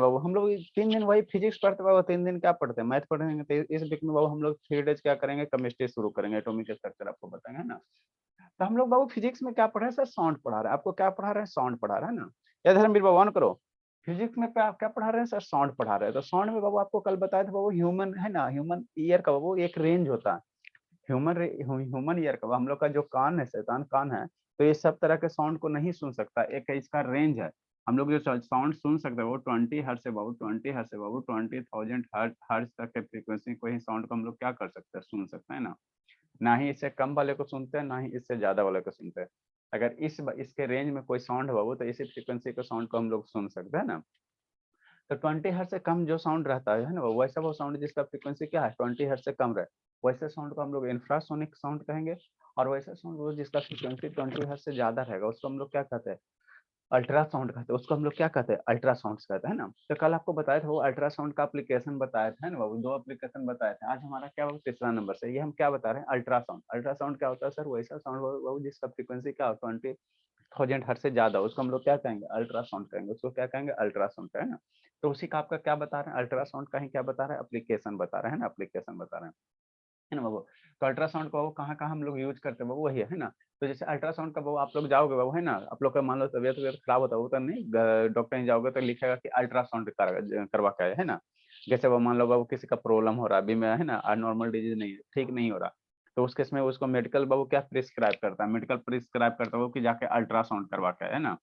बाबू हम लोग 3 दिन वही फिजिक्स पढ़ते बाबू, 3 दिन क्या पढ़ते हैं, मैथ पढ़ेंगे। तो इस वीक में बाबू हम लोग 3 डेज क्या करेंगे, केमिस्ट्री शुरू करेंगे, एटॉमिक स्ट्रक्चर आपको बताएंगे, है ना। तो हम लोग बाबू फिजिक्स में क्या पढ़ रहे हैं सर, साउंड पढ़ा रहे हैं आपको। क्या पढ़ा रहे हैं, साउंड पढ़ा रहे हैं ना। या धर्मवीर बाबू ऑन करो। फिजिक्स में क्या क्या पढ़ा रहे हैं सर, साउंड पढ़ा रहे हैं। तो साउंड में बाबू आपको कल बताया था बाबू, ह्यूमन है ना, ह्यूमन ईयर का बाबू एक रेंज होता है। ह्यूमन ईयर का हम लोग का जो कान है, शैतान कान है, तो ये सब तरह के साउंड को नहीं सुन सकता। एक इसका रेंज है। हम लोग जो साउंड सुन सकते हैं वो 20 हर्ट्ज से बाबू, 20 हर्ट्ज से बाबू 20,000 हर्ट्ज तक के फ्रीक्वेंसी को ही साउंड को हम लोग क्या कर सकते हैं, सुन सकते हैं ना। ना ही इससे कम वाले को सुनते हैं, ना ही इससे ज्यादा वाले को सुनते हैं। अगर इसके रेंज में कोई साउंड है बाबू, तो इसी फ्रीक्वेंसी के साउंड को हम लोग सुन सकते हैं ना। तो 20 हर्ट्ज से कम जो साउंड रहता है ना, वैसा वो साउंड जिसका फ्रीक्वेंसी क्या है, 20 हर्ट्ज से कम रहे, वैसे साउंड को हम लोग इंफ्रासोनिक साउंड कहेंगे। और वैसे साउंड वो जिसका फ्रीक्वेंसी 20 हर्ट्ज से ज्यादा रहेगा, उसको हम लोग क्या कहते हैं, अल्ट्रासाउंड कहते हैं। उसको हम लोग क्या कहते हैं, अल्ट्रासाउंड कहते हैं ना। तो कल आपको बताया था वो अल्ट्रासाउंड का एप्लीकेशन बताया था ना बाबू, 2 एप्लीकेशन बताए थे। आज हमारा क्या बाबू, तीसरा नंबर से ये हम क्या बता रहे हैं, अल्ट्रासाउंड। अल्ट्रासाउंड क्या होता है सर, वैसा साउंड बाबू जिसका फ्रीक्वेंसी क्या हो, 20,000 हर्ट्ज से ज्यादा, उसको हम लोग क्या कहेंगे, अल्ट्रासाउंड कहेंगे। उसको क्या कहेंगे, अल्ट्रासाउंड का, है ना। तो उसी का आपका क्या बता रहे हैं, अल्ट्रासाउंड का ही क्या बता रहे हैं, एप्लीकेशन बता रहे हैं ना, एप्लीकेशन बता रहे हैं, है ना बाबू। तो अल्ट्रासाउंड को कहाँ कहाँ हम लोग यूज करते हैं बाबू, वही है ना। तो जैसे अल्ट्रासाउंड का बाबू आप लोग जाओगे बाबू, है ना, आप लोग का मान लो तबियत वबियत खराब होता है, वो तो नहीं डॉक्टर नहीं जाओगे तो लिखेगा कि अल्ट्रासाउंड करवा के आए, है ना। जैसे वो मान लो बाबू किसी का प्रॉब्लम हो रहा है अभी में, है ना, नॉर्मल डिजीज नहीं है, ठीक नहीं हो रहा, तो उस केस में उसको मेडिकल बाबू क्या प्रिस्क्राइब करता है, मेडिकल प्रिस्क्राइब करता है वो कि जाके अल्ट्रासाउंड करवा के आए, है ना।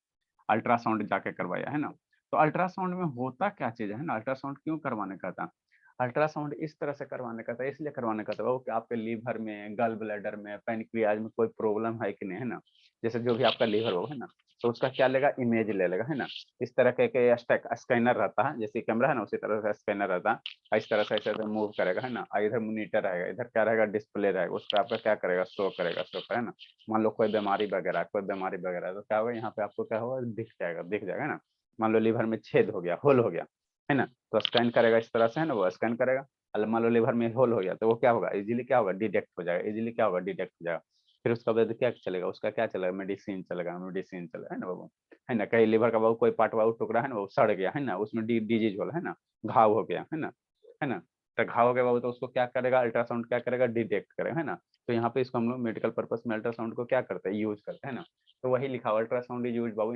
अल्ट्रासाउंड जाके करवाया, है ना। तो अल्ट्रासाउंड में होता क्या चीज है ना, अल्ट्रासाउंड क्यों करवाने का था। अल्ट्रासाउंड इस तरह से करवाने का था, इसलिए करवाने का था वो कि आपके लीवर में, गल ब्लैडर में, पैनक्रियाज में कोई प्रॉब्लम है कि नहीं, है ना। जैसे जो भी आपका लीवर हो, है ना, तो उसका क्या लेगा, इमेज ले लेगा, है ना। इस तरह के स्कैनर रहता है, जैसे कैमरा है ना, उसी तरह से स्कैनर रहता है। इस तरह से ऐसे मूव करेगा, है ना। इधर मॉनिटर रहेगा, इधर क्या रहेगा, डिस्प्ले रहेगा, उस पर आपका क्या करेगा, शो करेगा, है ना। मान लो कोई बीमारी वगैरह, कोई बीमारी वगैरह, तो क्या होगा, यहाँ पे आपको क्या होगा, दिख जाएगा, है ना। मान लो लीवर में छेद हो गया, होल हो गया, है ना, तो स्कैन करेगा इस तरह से, है ना, वो स्कैन करेगा। मान लो लीवर में होल हो गया, तो वो क्या होगा, इजीली क्या होगा, डिटेक्ट हो जाएगा, इजीली क्या होगा, डिटेक्ट हो जाएगा। फिर उसका बाद क्या चलेगा, उसका क्या चलेगा, मेडिसिन चलेगा, है ना बाबू। है ना, कहीं लीवर का बाबू कोई पार्ट बाबू टुकड़ा है ना, वो सड़ गया, है ना, उसमें डिजीज हो, है ना, घाव हो गया, है ना, है ना। तो घाव हो गया बाबू, तो उसको क्या करेगा, अल्ट्रासाउंड क्या करेगा, डिटेक्ट करेगा, है ना। तो यहाँ पे इसको हम लोग मेडिकल पर्पज में अल्ट्रासाउंड को क्या करते हैं, यूज करते हैं ना। तो वही लिखा हुआ, अल्ट्रासाउंड इज यूज बाबू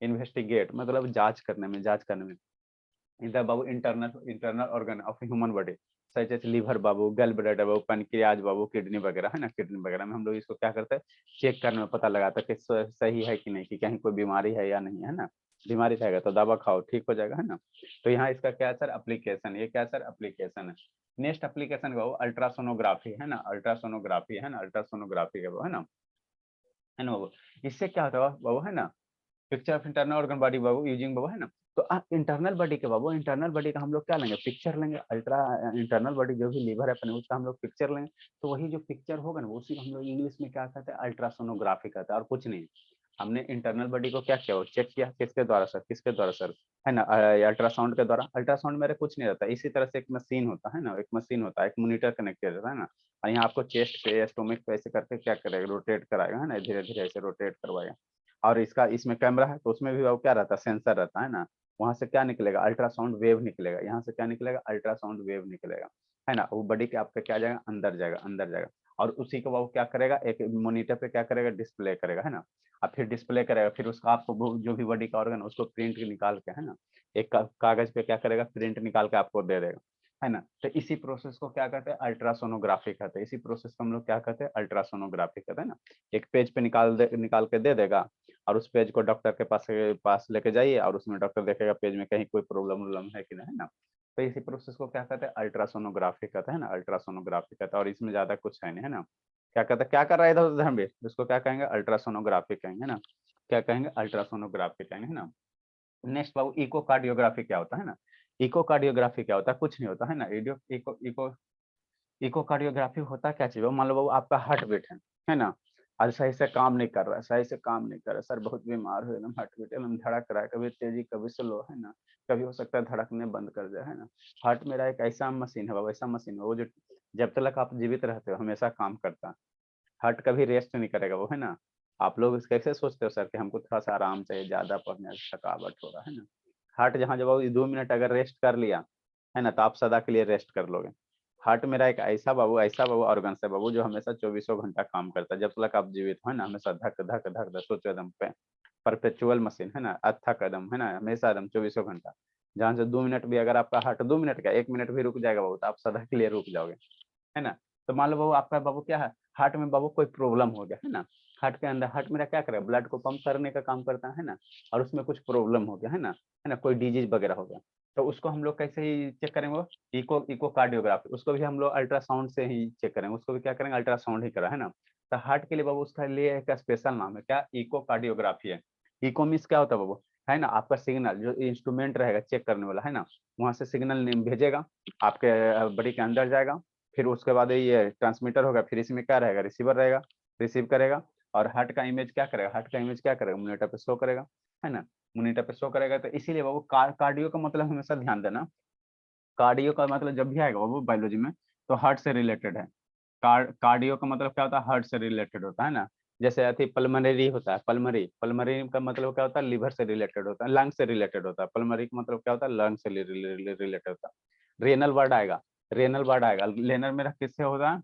इन्वेस्टिगेट, मतलब जांच करने में इधर बाबू internal organ of human body, such as liver बाबू, गल ब्लैडर बाबू, पैनक्रियाज बाबू, किडनी वगैरह, है ना। किडनी वगैरह में हम लोग इसको क्या करते हैं, चेक करने में पता लगाता है कि सही है कि नहीं, कि कहीं कोई बीमारी है या नहीं, है ना। बीमारी रहेगा तो दवा खाओ, ठीक हो जाएगा, है ना। तो यहाँ इसका क्या सर, एप्लीकेशन, ये क्या सर, एप्लीकेशन है। नेक्स्ट एप्लीकेशन बाबू अल्ट्रासोनोग्राफी, है ना, अल्ट्रासोनोग्राफी, है ना, अल्ट्रासोनोग्राफी है है ना बाबू। इससे क्या होता है बाबू, है ना, picture of internal organ body बाबू यूजिंग बाबू, है ना। तो इंटरनल बॉडी के बाबू, इंटरनल बॉडी का हम लोग क्या लेंगे, पिक्चर लेंगे। अल्ट्रा इंटरनल बॉडी जो भी लीवर है अपने, उसका हम लोग पिक्चर लेंगे। तो वही जो पिक्चर होगा ना, उसी को हम लोग इंग्लिश में क्या कहते हैं, अल्ट्रासोनोग्राफी कहते हैं, और कुछ नहीं। हमने इंटरनल बॉडी को क्या किया, चेक किया, किसके द्वारा सर, किसके द्वारा सर, है ना, अल्ट्रासाउंड के द्वारा। अल्ट्रासाउंड मेरे कुछ नहीं रहता, इसी तरह से एक मशीन होता है ना, एक मशीन होता है, एक मॉनिटर कनेक्टेड रहता है ना। और यहाँ आपको चेस्ट पे, स्टोमिक पे ऐसे करके क्या करेगा, रोटेट कराएगा, है ना, धीरे धीरे ऐसे रोटेट करवाएगा। और इसका इसमें कैमरा है, तो उसमें भी वो क्या रहता है, सेंसर रहता है ना। वहां से क्या निकलेगा, अल्ट्रासाउंड वेव निकलेगा, यहाँ से क्या निकलेगा, अल्ट्रासाउंड वेव निकलेगा, है ना। वो बॉडी के आपका क्या जाएगा, अंदर जाएगा, अंदर जाएगा। और उसी को वो क्या करेगा, एक मॉनिटर पे क्या करेगा, डिस्प्ले करेगा, है ना। और फिर डिस्प्ले करेगा, फिर उसका आपको जो भी बॉडी का ऑर्गन उसको प्रिंट निकाल के, है ना, एक कागज पे क्या करेगा, प्रिंट निकाल के आपको दे देगा, है ना। तो इसी प्रोसेस को क्या कहते हैं, अल्ट्रासोनोग्राफी कहते हैं। इसी प्रोसेस को हम लोग क्या कहते हैं, अल्ट्रासोनोग्राफी कहते हैं ना। एक पेज पे निकाल के दे देगा, और उस पेज को डॉक्टर के पास लेके जाइए, और उसमें डॉक्टर देखेगा पेज में कहीं कोई प्रॉब्लम वॉब्लम है कि नहीं, है ना। तो इसी प्रोसेस को क्या कहते हैं, अल्ट्रासोनोग्राफी कहते हैं ना, अल्ट्रासोनोग्राफी कहते हैं। और इसमें ज्यादा कुछ है नहीं, है ना। क्या कहते हैं, क्या कर रहा है इधर धर्मवीर, इसको क्या कहेंगे, अल्ट्रासोनोग्राफी कहेंगे, है ना। क्या कहेंगे, अल्ट्रासोनोग्राफी कहेंगे, है ना। नेक्स्ट बाबू इकोकार्डियोग्राफी क्या होता है ना। इकोकार्डियोग्राफी क्या होता है, कुछ नहीं होता, है ना। इको इको इको इकोकार्डियोग्राफी होता क्या चीज, मान लो बाबू आपका हार्ट बीट है ना, आज सही से काम नहीं कर रहा है, सही से काम नहीं कर रहा है, सर बहुत बीमार हो, एकदम हार्ट बीट एकदम धड़क रहा है, कभी तेजी कभी स्लो, है ना। कभी हो सकता है धड़कने बंद कर जाए, है ना। हार्ट मेरा एक ऐसा मशीन है बाबू, ऐसा मशीन है वो, जो जब तक आप जीवित रहते हो हमेशा काम करता है। हार्ट कभी रेस्ट नहीं करेगा वो, है ना। आप लोग कैसे सोचते हो सर कि हमको थोड़ा सा आराम चाहिए, ज्यादा पढ़ने से थकावट हो रहा है ना। हार्ट जहाँ जब 2 मिनट अगर रेस्ट कर लिया है ना, तो आप सदा के लिए रेस्ट कर लोगे। हार्ट मेरा एक ऐसा बाबू ऑर्गन है बाबू, जो हमेशा 24 घंटा काम करता है, जब तक आप जीवित हो, है ना, हमेशा धक धक धक धक सोचो एकदम पे परपेचुअल मशीन है ना, अथक कदम है ना, हमेशा एकदम 24 घंटा। जहाँ से 2 मिनट भी अगर आपका हार्ट 2 मिनट का 1 मिनट भी रुक जाएगा बाबू, तो आप सदा के लिए रुक जाओगे, है ना। तो मान लो बाबू आपका बाबू क्या है, हार्ट में बाबू कोई प्रॉब्लम हो गया है ना, हार्ट के अंदर, हार्ट मेरा क्या करेगा, ब्लड को पंप करने का काम करता है ना, और उसमें कुछ प्रॉब्लम हो गया है ना, कोई डिजीज वगैरह हो गया, तो उसको हम लोग कैसे ही चेक करेंगे, वो इको इको कार्डियोग्राफी, उसको भी हम लोग अल्ट्रासाउंड से ही चेक करेंगे, उसको भी क्या करेंगे, अल्ट्रासाउंड ही करा, है ना। तो हार्ट के लिए बाबू उसका लिए एक स्पेशल नाम है, क्या, इको कार्डियोग्राफी है। इको मीन्स क्या होता है बाबू, है ना, आपका सिग्नल जो इंस्ट्रूमेंट रहेगा चेक करने वाला, है ना, वहां से सिग्नल भेजेगा, आपके बॉडी के अंदर जाएगा, फिर उसके बाद ये ट्रांसमीटर होगा, फिर इसमें क्या रहेगा, रिसीवर रहेगा, रिसीव करेगा, और हार्ट का इमेज क्या करेगा, हार्ट का इमेज क्या करेगा, मॉनिटर पे शो करेगा, है ना, मॉनिटर पे शो करेगा। तो इसीलिए बाबू कार्डियो का मतलब हमेशा ध्यान देना, कार्डियो का मतलब जब भी आएगा बाबू बायोलॉजी में, तो हार्ट से रिलेटेड है। कार्डियो का मतलब क्या होता है, हार्ट से रिलेटेड होता है ना। जैसे अति पल्मनरी होता है, पल्मरी पल्मरी का मतलब क्या होता है, लिवर से रिलेटेड होता है, लंग से रिलेटेड होता है। पल्मरी का मतलब क्या होता है, लंग से रिलेटेड होता है। रेनल वर्ड आएगा, रेनल वर्ड आएगा, लेनल मेरा किससे होगा,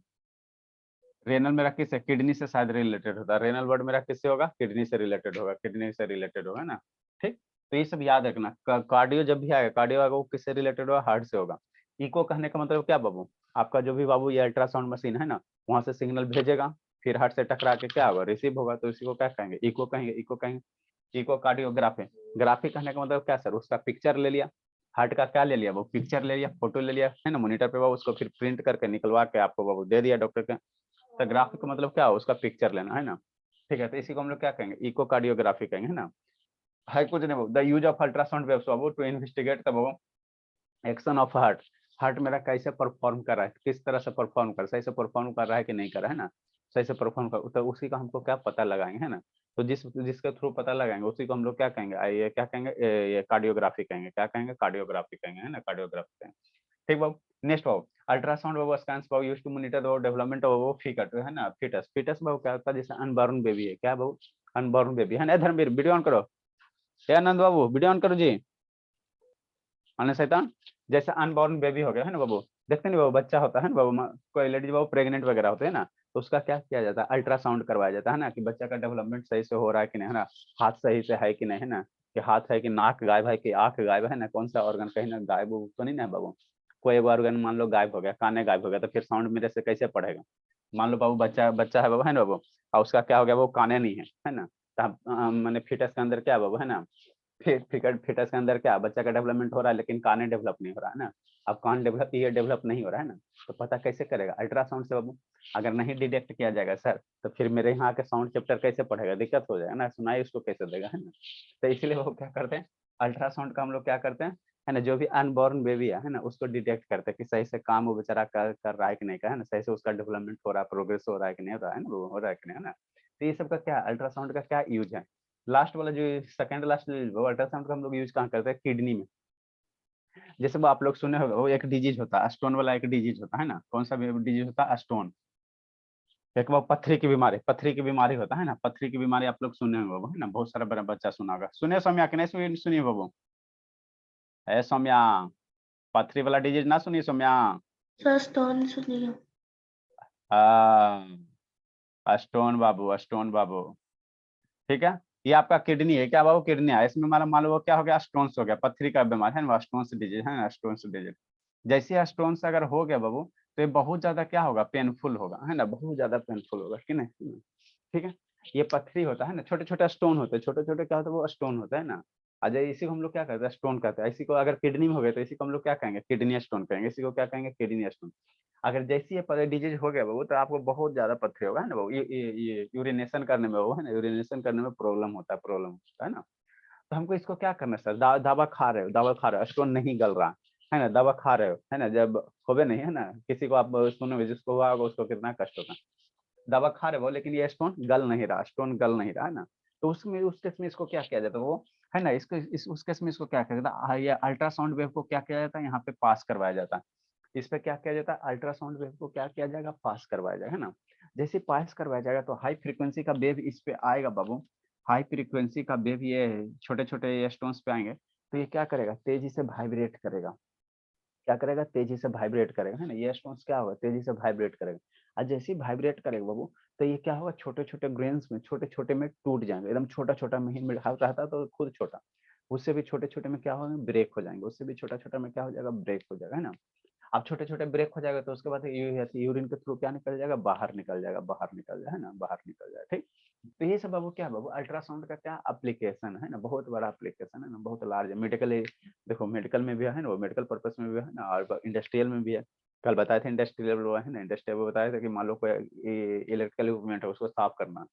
रेनल मेरा किससे, किडनी से शायद रिलेटेड होता है। रेनल वर्ड मेरा किससे होगा, किडनी से रिलेटेड होगा, किडनी से रिलेटेड होगा ना। ठीक, तो ये सब याद रखना। कार्डियो जब भी आएगा, कार्डियो आएगा वो किससे रिलेटेड होगा, हार्ट से होगा। इको कहने का मतलब क्या बाबू, आपका जो भी बाबू ये अल्ट्रासाउंड मशीन है ना, वहां से सिग्नल भेजेगा, फिर हार्ट से टकरा के क्या होगा, रिसीव होगा, तो इसी को क्या कहेंगे, इको कहेंगे, इको कहेंगे, इको कार्डियोग्राफी। ग्राफी कहने का मतलब क्या सर, उसका पिक्चर ले लिया, हार्ट का क्या ले लिया वो, पिक्चर ले लिया, फोटो ले लिया, है ना, मॉनिटर पे बाबू, उसको फिर प्रिंट करके निकलवा के आपको बाबू दे दिया डॉक्टर के। तो ग्राफिक का मतलब क्या हो, उसका पिक्चर लेना, है ना। ठीक है, तो इसी को हम लोग क्या कहेंगे, इको कार्डियोग्राफी कहेंगे, है ना। है कुछ नहीं, the use of ultrasound waves बाबू to investigate the action of heart. Heart मेरा कैसे परफॉर्म कर रहा है, किस तरह से परफॉर्म कर, सही से परफॉर्म कर रहा है कि नहीं कर रहा है ना, सही से परफॉर्म कर, तो उसी का हमको क्या पता लगाएंगे, है ना। तो जिसके थ्रू पता लगाएंगे उसी को हम लोग क्या कहेंगे, ये क्या कहेंगे, ये कार्डियोग्राफी कहेंगे, क्या कहेंगे, कार्डियोग्राफी कहेंगे, है ना, कार्डियोग्राफी कहेंगे। ठीक बाबू, नेक्स्ट बाबू, अल्ट्रासाउंड बाबू स्कैन्स बाबू use to monitor the development of वो फिकट, है ना, फिटस। फिटस बाबू क्या होता है, जैसे अनबॉर्न बेबी है, क्या बाबू, अनबॉर्न बेबी, है ना। धर्मवीर वीडियो ऑन करो, या आनंद बाबू वीडियो ऑन करो जी, आने शैतान। जैसे अनबॉर्न बेबी हो गया है ना बाबू, देखते नहीं बाबू, बच्चा होता है ना बाबू, कोई लेडीज बाबू प्रेग्नेंट वगैरह होते हैं ना, तो उसका क्या किया जाता है, अल्ट्रासाउंड करवाया जाता है ना, कि बच्चा का डेवलपमेंट सही से हो रहा है कि नहीं, है ना, हाथ सही से है कि नहीं, है ना, कि हाथ है कि नाक गायब है कि आंख गायब है ना, कौन सा ऑर्गन कहीं ना गायब तो नहीं ना बाबू। कोई एक ऑर्गन मान लो गायब हो गया, काने गायब हो गया, तो फिर साउंड मेरे से कैसे पढ़ेगा। मान लो बाबू बच्चा बच्चा है बाबू, है ना बाबू, और उसका क्या हो गया, वो काने नहीं है ना, तो मैंने फिटस के अंदर क्या बाबू, है ना, फिटस के अंदर क्या बच्चा का डेवलपमेंट हो रहा है, लेकिन कान डेवलप नहीं हो रहा है ना। अब कान डेवलप, ईयर डेवलप नहीं हो रहा है ना, तो पता कैसे करेगा, अल्ट्रासाउंड से बाबू। अगर नहीं डिटेक्ट किया जाएगा सर, तो फिर मेरे यहाँ के साउंड चैप्टर कैसे पढ़ेगा, दिक्कत हो जाएगा ना, सुनाई उसको कैसे देगा, है ना। तो इसलिए वो क्या करते हैं, अल्ट्रासाउंड का हम लोग क्या करते हैं, है ना, जो भी अनबॉर्न बेबी है ना, उसको डिटेक्ट करते हैं कि सही से काम वो बेचारा कर रहा है कि नहीं का, है ना, सही से उसका डेवलपमेंट हो रहा है, प्रोग्रेस हो रहा है कि नहीं हो रहा है ना, वो हो रहा है कि नहीं, है ना। तो ये सब का क्या, अल्ट्रासाउंड का क्या यूज है। लास्ट वाला जो सेकंड लास्ट जो अल्ट्रासाउंड का हम लोग यूज कहाँ करते हैं, किडनी में। जैसे वो आप लोग सुने होंगे, वो एक डिजीज होता है स्टोन वाला, एक डिजीज होता है ना, कौन सा डिजीज होता है, स्टोन। एक वो पथरी की बीमारी होता है ना, पथरी की बीमारी आप लोग सुने होंगे वो, है ना, बहुत सारा बड़ा बच्चा सुना होगा, सुने सौम्या कि नहीं सुनिए बाबू, है सौम्या, पथरी वाला डिजीज ना सुनिए सौम्या। सर स्टोन सुनिए। स्टोन बाबू, स्टोन बाबू, ठीक है। ये आपका किडनी है क्या बाबू, किडनी है, इसमें मान लो वो क्या हो गया, स्टोन्स हो गया, पथरी का बीमारी है ना, स्टोन्स डिजीज है ना, स्टोन्स डिजीज। जैसे स्टोन्स अगर हो गया बाबू, तो ये बहुत ज्यादा क्या होगा, पेनफुल होगा, है ना, बहुत ज्यादा पेनफुल होगा कि नहीं। ठीक है, ये पथरी होता है ना, छोटे छोटे स्टोन होते हैं, छोटे छोटे क्या होता है, वो स्टोन होता है ना। अजय इसी को हम लोग क्या कहते हैं, स्टोन कहते हैं। इसी को अगर किडनी में हो गए तो इसी को हम लोग क्या कहेंगे, किडनी स्टोन कहेंगे, इसी को क्या कहेंगे, किडनी स्टोन। अगर जैसे ये डिजीज हो गया बाबू, तो आपको बहुत ज्यादा पथरी होगा, है ना बाबू, ये यूरिनेशन करने में वो है ना, यूरिनेशन करने में प्रॉब्लम होता है ना। तो हमको इसको क्या करना है सर, दवा खा रहे हो, दवा खा रहे हो, स्टोन नहीं गल रहा है ना, दवा खा रहे हो, है ना, जब होवे नहीं है ना, किसी को आप सुनोगे जिसको हुआ होगा उसको कितना कष्ट होगा, दवा खा रहे हो लेकिन ये स्टोन गल नहीं रहा, स्टोन गल नहीं रहा है ना। तो उसमें उस केस में इसको क्या किया जाता है, वो है ना, इसको उस केस में इसको क्या किया जाता है, ये अल्ट्रासाउंड वेव को क्या किया जाता है, यहाँ पे पास करवाया जाता है। इस पे क्या किया जाता है, अल्ट्रासाउंड वेव को क्या किया जाएगा, पास करवाया जाएगा, है ना। जैसे पास करवाया जाएगा तो हाई फ्रीक्वेंसी का वेव इस पे आएगा बाबू, हाई फ्रीक्वेंसी का वेव ये छोटे छोटे स्टोन्स पे आएंगे, तो ये क्या करेगा, तेजी से वाइब्रेट करेगा। क्या करेगा, तेजी से वाइब्रेट करेगा, है ना। ये स्टोन्स क्या होगा, तेजी से वाइब्रेट करेगा। और जैसे ही वाइब्रेट करेगा बाबू, तो ये क्या होगा, छोटे छोटे ग्रेन्स में, छोटे छोटे में टूट जाएंगे, एकदम छोटा छोटा महीन में रहता तो खुद छोटा, उससे भी छोटे छोटे में क्या होगा, ब्रेक हो जाएंगे, उससे भी छोटा छोटा में क्या हो जाएगा, ब्रेक हो जाएगा, है ना। अब छोटे छोटे ब्रेक हो जाएगा तो उसके बाद यूरिन के थ्रू क्या निकल जाएगा, बाहर निकल जाएगा, बाहर निकल जाए, है ना, बाहर निकल जाए, ठीक। तो ये सब बाबू क्या है बाबू, अल्ट्रासाउंड का क्या एप्लीकेशन है ना, बहुत बड़ा एप्लीकेशन है ना, बहुत लार्ज है। मेडिकल, देखो मेडिकल में भी है ना, वो मेडिकल पर्पस में भी है ना, और इंडस्ट्रियल में भी है। कल बताए थे इंडस्ट्रियल वो है ना, इंडस्ट्रियल में बताया था कि मान लो कोई इलेक्ट्रिकल इक्विपमेंट है उसको साफ करना,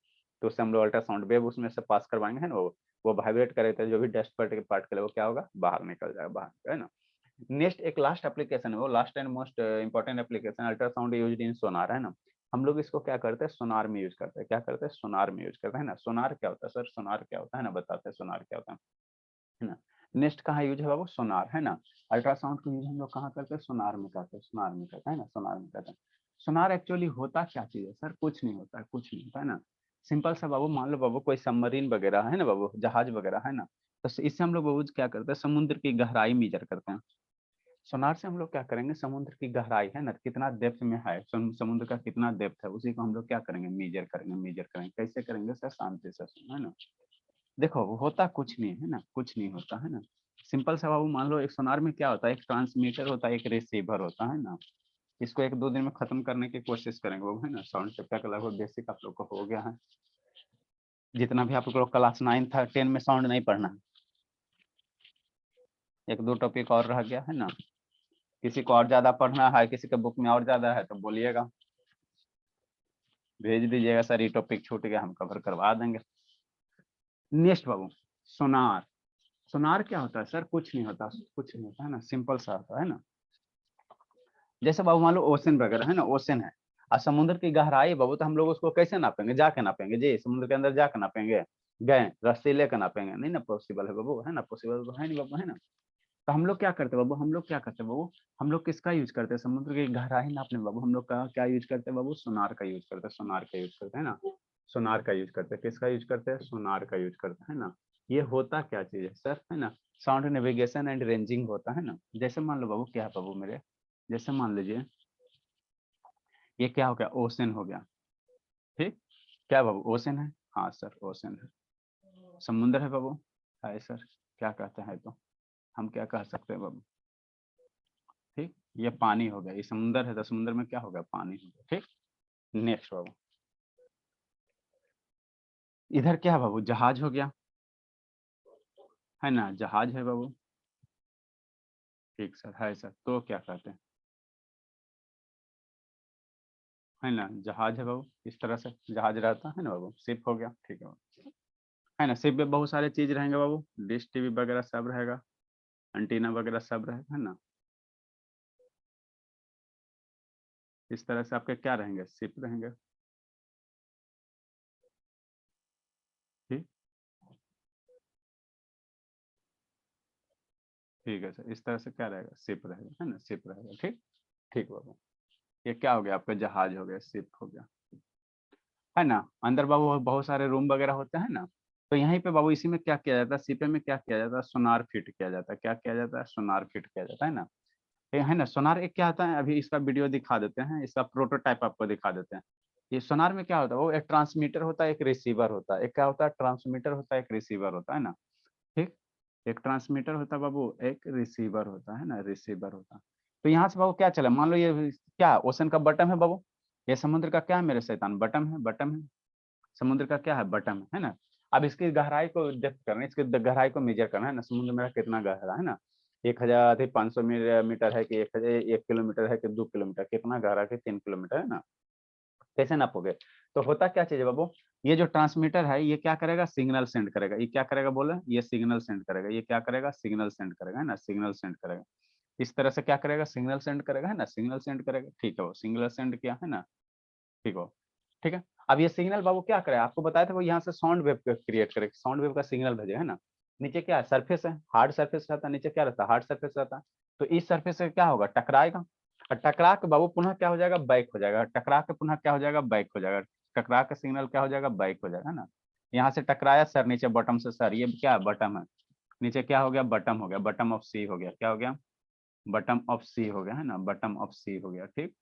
तो उससे हम लोग अल्ट्रासाउंड वेव उसमें से पास करवाएंगे, है ना, वो वाइब्रेट करेगा, जो भी डस्ट पार्टिकल है वो क्या होगा, बाहर निकल जाएगा, बाहर, है ना। नेक्स्ट एक लास्ट एप्लीकेशन है, वो last and most important application, ultrasound used in sonar, है ना। हम लोग इसको क्या करते हैं, सोनार में यूज करते हैं, क्या करते हैं, सोनार में यूज करते हैं ना। सोनार क्या होता है सर, सोनार क्या होता है ना, बताते हैं सोनार क्या होता है ना। नेक्स्ट कहाँ यूज है बाबू, सोनार, है ना। अल्ट्रासाउंड को यूज हम लोग कहाँ करते हैं, सोनार में करते हैं, सोनार में करते हैं ना, सोनार में करते हैं। सोनार एक्चुअली होता क्या चीज है सर, कुछ नहीं होता है, कुछ नहीं होता है ना। सिंपल सा बाबू, मान लो बाबू कोई सबमरीन वगैरह है ना बाबू, जहाज वगैरह है ना, तो इससे हम लोग बाबू क्या करते हैं, समुद्र की गहराई मेजर करते हैं। सोनार से हम लोग क्या करेंगे, समुद्र की गहराई है ना, कितना डेप्थ में है समुद्र का, कितना डेप्थ है, उसी को हम लोग क्या करेंगे, मेजर करेंगे, मेजर करेंगे। कैसे करेंगे सर, शांति से सुनो, है ना। देखो वो होता कुछ नहीं है ना, कुछ नहीं होता है ना। सिंपल सा बाबू, मान लो एक सोनार में क्या होता है, एक ट्रांसमीटर होता है, एक रिसीवर होता है ना। इसको एक दो दिन में खत्म करने की कोशिश करेंगे वो, है ना। साउंड चैप्टर का लगभग बेसिक आप लोग को हो गया है, जितना भी आप लोग क्लास 9 था 10 में साउंड नहीं पढ़ना है, एक दो टॉपिक और रह गया है ना। किसी को और ज्यादा पढ़ना है, किसी के बुक में और ज्यादा है तो बोलिएगा, भेज दीजिएगा, सर ये टॉपिक छूट गया, हम कवर करवा देंगे। नेक्स्ट बाबू, सोनार। सोनार क्या होता है सर, कुछ नहीं होता, कुछ नहीं होता है ना, सिंपल सा होता है ना। जैसे बाबू मान लो ओशन वगैरह है ना, ओशन है और समुद्र की गहराई बाबू, तो हम लोग उसको कैसे नापेंगे, जाके नापेंगे जी, समुद्र के अंदर जाके नापेंगे, गए रस्सी लेकर नापेंगे, नहीं ना पॉसिबल है बाबू, है ना, पॉसिबल तो है नहीं बाबू, है ना। तो हम लोग क्या करते हैं बाबू, हम लोग क्या करते हैं बाबू, हम लोग किसका यूज करते हैं, समुद्र की गहराई नापने बाबू, हम लोग का क्या यूज करते हैं बाबू, सोनार का यूज करते हैं, सोनार का यूज करते हैं ना। सोनार का यूज करते हैं, किसका यूज करते हैं, सोनार का यूज करते हैं ना। ये होता क्या चीज है सर, है ना, साउंड नेविगेशन एंड रेंजिंग होता है ना। जैसे मान लो बाबू, क्या है बाबू मेरे, जैसे मान लीजिए ये क्या हो गया, ओशन हो गया, ठीक। क्या बाबू, ओशन है, हाँ सर ओशन है। समुद्र है बाबू, है सर, क्या कहते हैं तो हम क्या कह सकते हैं बाबू, ठीक। ये पानी हो गया, ये समुद्र है तो समुद्र में क्या हो गया, पानी हो गया, ठीक। नेक्स्ट बाबू, इधर क्या है बाबू, जहाज हो गया, है ना, जहाज है बाबू, ठीक सर, है सर, तो क्या कहते हैं, है ना, जहाज है बाबू, इस तरह से जहाज रहता है ना बाबू, शिप हो गया, ठीक है बाबू, है ना। शिप में बहुत सारे चीज रहेंगे बाबू, डिश टीवी वगैरह सब रहेगा, एंटीना वगैरह सब रहेगा, है ना। इस तरह से आपके क्या रहेंगे, शिप रहेंगे, ठीक। ठीक है सर, इस तरह से क्या रहेगा, शिप रहेगा, है ना, शिप रहेगा, ठीक। ठीक बाबू, ये क्या हो गया आपका, जहाज हो गया, शिप हो गया, है ना। अंदर बाबू बहुत सारे रूम वगैरह होते हैं ना, तो यहीं पे बाबू इसी में क्या किया जाता है, शिपे में क्या किया जाता है, सोनार फिट किया जाता है, क्या किया जाता है, सोनार फिट किया जाता है ना। ये है ना, सोनार एक क्या आता है, अभी इसका वीडियो दिखा देते हैं, इसका प्रोटोटाइप आपको दिखा देते हैं। ये सोनार में क्या होता है, वो एक ट्रांसमीटर होता है, एक रिसीवर होता है, एक क्या होता है, ट्रांसमीटर होता है, एक रिसीवर होता है ना, ठीक। एक ट्रांसमीटर होता है बाबू, एक रिसीवर होता है ना, रिसीवर होता है। तो यहाँ से बाबू क्या चला, मान लो ये क्या ओशन का बटन है बाबू, ये समुद्र का क्या है मेरे शैतान, बटन है, बटन है, समुद्र का क्या है, बटन है ना। अब इसकी गहराई को डेप्थ करना है, इसकी गहराई को मेजर करना है ना, समुद्र मेरा कितना गहरा है ना, 1500 मीटर है कि 1 किलोमीटर है कि 2 किलोमीटर, कितना गहरा है कि 3 किलोमीटर, है ना। कैसे नापोगे, तो होता क्या चीज है बाबू, ये जो ट्रांसमीटर है ये क्या करेगा, सिग्नल सेंड करेगा, ये क्या करेगा बोले, ये सिग्नल सेंड करेगा, ये क्या करेगा, सिग्नल सेंड करेगा, है ना, सिग्नल सेंड करेगा। इस तरह से क्या करेगा, सिग्नल सेंड करेगा, है ना, सिग्नल सेंड करेगा, ठीक है, वो सिग्नल सेंड किया है ना, ठीक हो, ठीक है। अब ये सिग्नल बाबू क्या करे, आपको बताया था वो यहाँ से साउंड वेव क्रिएट करेगा, साउंड वेव का सिग्नल भेजेगा, है ना। नीचे क्या है, सरफेस है, हार्ड सरफेस रहता है, नीचे क्या रहता है, हार्ड सरफेस रहता है। तो इस सरफेस से क्या होगा, टकराएगा, और टकरा के बाबू पुनः क्या हो जाएगा, बैक हो जाएगा, टकरा के पुनः क्या हो जाएगा, बैक हो जाएगा, टकरा के सिग्नल क्या हो जाएगा, बैक हो जाएगा, है ना। यहाँ से टकराया सर नीचे बॉटम से, सर ये क्या है, बटन है, नीचे क्या हो गया, बटम हो गया, बटम ऑफ सी हो गया, क्या हो गया, बटम ऑफ सी हो गया, है ना, बटम ऑफ सी हो गया। ठीक,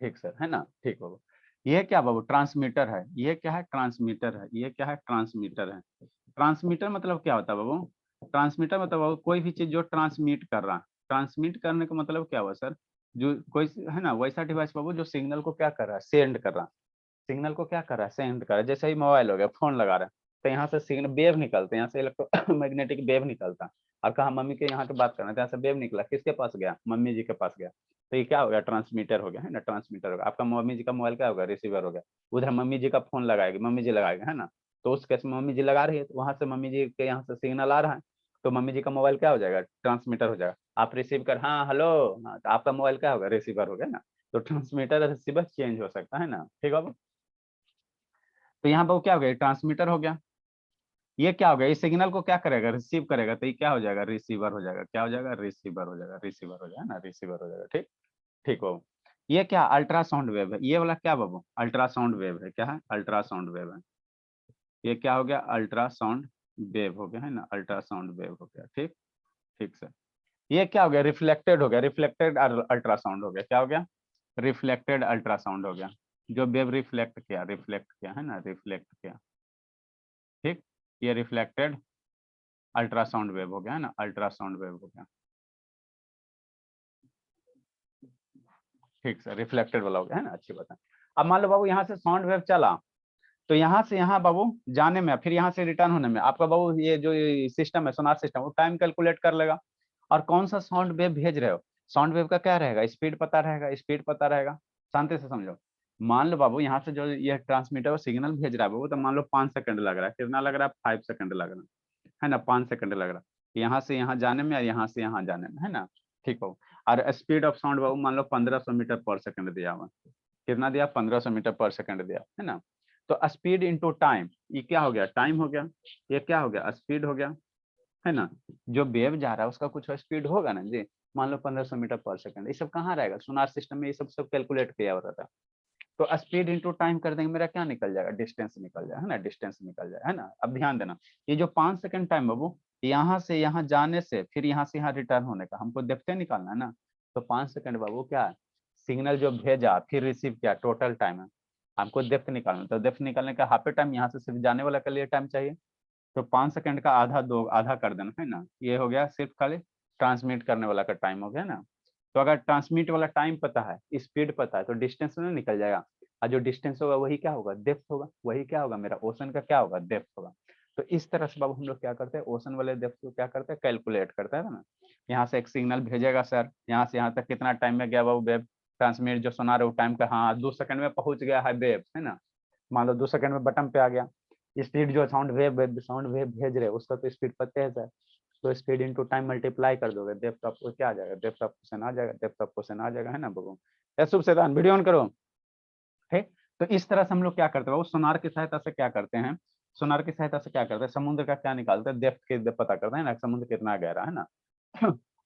ठीक सर, है ना, ठीक बाबू। ये क्या बाबू, ट्रांसमीटर है, ये क्या है, ट्रांसमीटर है, ये क्या है, ट्रांसमीटर है। ट्रांसमीटर मतलब क्या होता है बाबू, ट्रांसमीटर मतलब बाबू कोई भी चीज जो ट्रांसमिट कर रहा है। ट्रांसमिट करने का मतलब क्या हुआ सर, जो कोई है ना वैसा डिवाइस बाबू जो सिग्नल को क्या कर रहा है, सेंड कर रहा है, सिग्नल को क्या कर रहा है, सेंड कर रहा है। जैसे ही मोबाइल हो गया, फोन लगा रहा है, तो यहाँ से सिग्नल वेव निकलते हैं, यहाँ से इलेक्ट्रोमैग्नेटिक वेव निकलता है। और कहा मम्मी के यहाँ की बात करना, तो यहाँ से वेव निकला, किसके पास गया, मम्मी जी के पास गया। तो ये क्या हो गया, ट्रांसमीटर हो गया, है ना, ट्रांसमीटर हो गया। आपका मम्मी जी का मोबाइल क्या होगा, रिसीवर हो गया। उधर मम्मी जी का फोन लगाएगी, मम्मी जी लगाएगा, है ना। तो उस केस में मम्मी जी लगा रही है, तो वहां से मम्मी जी के यहाँ से सिग्नल आ रहा है, तो मम्मी जी का मोबाइल क्या हो जाएगा, ट्रांसमीटर हो जाएगा। आप रिसीव कर, हाँ हेलो, हाँ, तो आपका मोबाइल क्या होगा, रिसीवर हो गया ना। तो ट्रांसमीटर रिसीवर चेंज हो सकता है ना, ठीक है। तो यहाँ पर क्या हो गया, ट्रांसमीटर हो गया। ये क्या हो गया, इस सिग्नल को क्या करेगा, रिसीव करेगा, तो ये क्या हो जाएगा, रिसीवर हो जाएगा, क्या हो जाएगा, रिसीवर हो जाएगा, रिसीवर हो जाएगा ना, रिसीवर हो जाएगा। ठीक, ठीक बाबू। ये क्या, अल्ट्रासाउंड वेव है, ये वाला क्या बाबू, अल्ट्रासाउंड वेव है, क्या है, अल्ट्रासाउंड वेव है। ये क्या हो गया, अल्ट्रासाउंड वेव हो गया, है ना, अल्ट्रासाउंड वेव हो गया। ठीक, ठीक सर। ये क्या हो गया, रिफ्लेक्टेड हो गया, रिफ्लेक्टेड अल्ट्रासाउंड हो गया, क्या हो गया, रिफ्लेक्टेड अल्ट्रासाउंड हो गया। जो वेव रिफ्लेक्ट किया है ना, रिफ्लेक्ट किया। ठीक, ये रिफ्लेक्टेड अल्ट्रासाउंड वेव हो गया, है ना, अल्ट्रासाउंड वेव हो गया। ठीक सर, रिफ्लेक्टेड वाला हो गया, है ना, अच्छी बात है। अब मान लो बाबू यहाँ से साउंड वेव चला, तो यहाँ से यहाँ बाबू जाने में, फिर यहाँ से रिटर्न होने में आपका बाबू ये जो सिस्टम है, सोनार सिस्टम, वो टाइम कैलकुलेट कर लेगा। और कौन सा साउंड वेव भेज रहे हो, साउंड वेव का क्या रहेगा, स्पीड पता रहेगा, स्पीड पता रहेगा। शांति से समझो। मान लो बाबू यहाँ से जो ये ट्रांसमीटर सिग्नल भेज रहा है बाबू, तो मान लो 5 सेकंड लग रहा है, कितना लग रहा है, 5 सेकंड लग रहा है ना, 5 सेकंड लग रहा है यहाँ से यहाँ जाने में, और यहाँ से यहाँ जाने में, है ना। ठीक बाबू। और स्पीड ऑफ साउंड बाबू मान लो 1500 मीटर पर सेकंड दिया हुआ, कितना दिया, 1500 मीटर पर सेकंड दिया, है ना। तो स्पीड इंटू टाइम, ये क्या हो गया, टाइम हो गया। ये क्या हो गया, स्पीड हो गया, है ना। जो वेव जा रहा है उसका कुछ स्पीड होगा ना जी। मान लो 1500 मीटर पर सेकंड, ये सब कहाँ रहेगा, सोनार सिस्टम में ये सब कैलकुलेट किया होता था। तो स्पीड इंटू टाइम कर देंगे, मेरा क्या निकल जाएगा, डिस्टेंस निकल जाएगा, है ना, डिस्टेंस निकल जाएगा, है ना। अब ध्यान देना, ये जो 5 सेकंड टाइम बाबू, यहाँ से यहाँ जाने से फिर यहाँ से यहाँ रिटर्न होने का हमको देखते निकालना है ना। तो 5 सेकंड बाबू क्या है, सिग्नल जो भेजा फिर रिसीव किया, टोटल टाइम है। हमको डेप्थ निकालना, तो डेप्थ निकालने का हाफ टाइम, यहाँ से सिर्फ जाने वाला के लिए टाइम चाहिए। तो 5 सेकंड का आधा दो, आधा कर देना, है ना। ये हो गया सिर्फ खाली ट्रांसमिट करने वाला का टाइम हो गया ना। तो अगर ट्रांसमिट वाला टाइम पता है, स्पीड पता है, तो डिस्टेंस में निकल जाएगा। और जो डिस्टेंस होगा वही क्या होगा, डेप्थ होगा, वही क्या होगा, मेरा ओशन का क्या होगा, डेप्थ होगा। तो इस तरह से बाबू हम लोग क्या करते हैं, ओशन वाले डेप्थ को क्या करते हैं, कैलकुलेट करते हैं ना। यहाँ से एक सिग्नल भेजेगा सर, यहाँ से यहाँ तक कितना टाइम में गया बाबू वेब ट्रांसमिट, जो सुना रहे हो टाइम का, हाँ 2 सेकंड में पहुंच गया है वेब, है ना। मान लो 2 सेकंड में बटन पे आ गया। स्पीड जो साउंड वेव भेज रहे उसका तो स्पीड पता है सर। तो स्पीड इंटू टाइम मल्टीप्लाई कर दोगे, डेप्थ ऑफ क्या आ जाएगा, डेप्थ ऑफ क्वेश्चन आ जाएगा, डेप्थ ऑफ क्वेश्चन आ जाएगा, है ना बाबू। शुभ शैतान वीडियो ऑन करो। ठीक। तो इस तरह से हम लोग क्या करते हैं, वो सोनार की सहायता से क्या करते हैं, सोनार की सहायता से क्या करते हैं, समुद्र का क्या निकालते हैं, डेप्थ के पता करते हैं ना, समुद्र कितना गहरा है ना।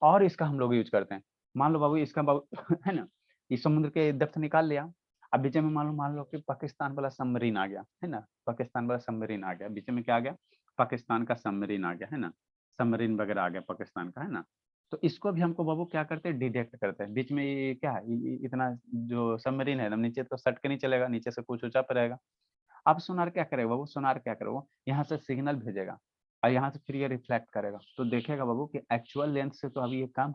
और इसका हम लोग यूज करते हैं। मान लो बाबू इसका बाबू है ना, इस समुद्र के डेप्थ निकाल लिया। अब बीच में मान लो कि पाकिस्तान वाला सबमरीन आ गया, है ना, पाकिस्तान वाला सबमरीन आ गया, बीच में क्या आ गया, पाकिस्तान का सबमरीन आ गया, है ना, सबमरीन वगैरह आ गया पाकिस्तान का, है ना। तो इसको भी हमको बाबू क्या करते हैं, डिटेक्ट करते हैं। बीच में ये क्या है, इतना जो सबमरीन है एकदम नीचे तो सट के नहीं चलेगा, नीचे से कुछ ऊंचा पर रहेगा। अब सोनार क्या करेगा बाबू, सोनार क्या करेगा, यहाँ से सिग्नल भेजेगा, और यहाँ से फिर ये रिफ्लेक्ट करेगा, तो देखेगा बाबू कि एक्चुअल लेंथ से तो अभी ये कम,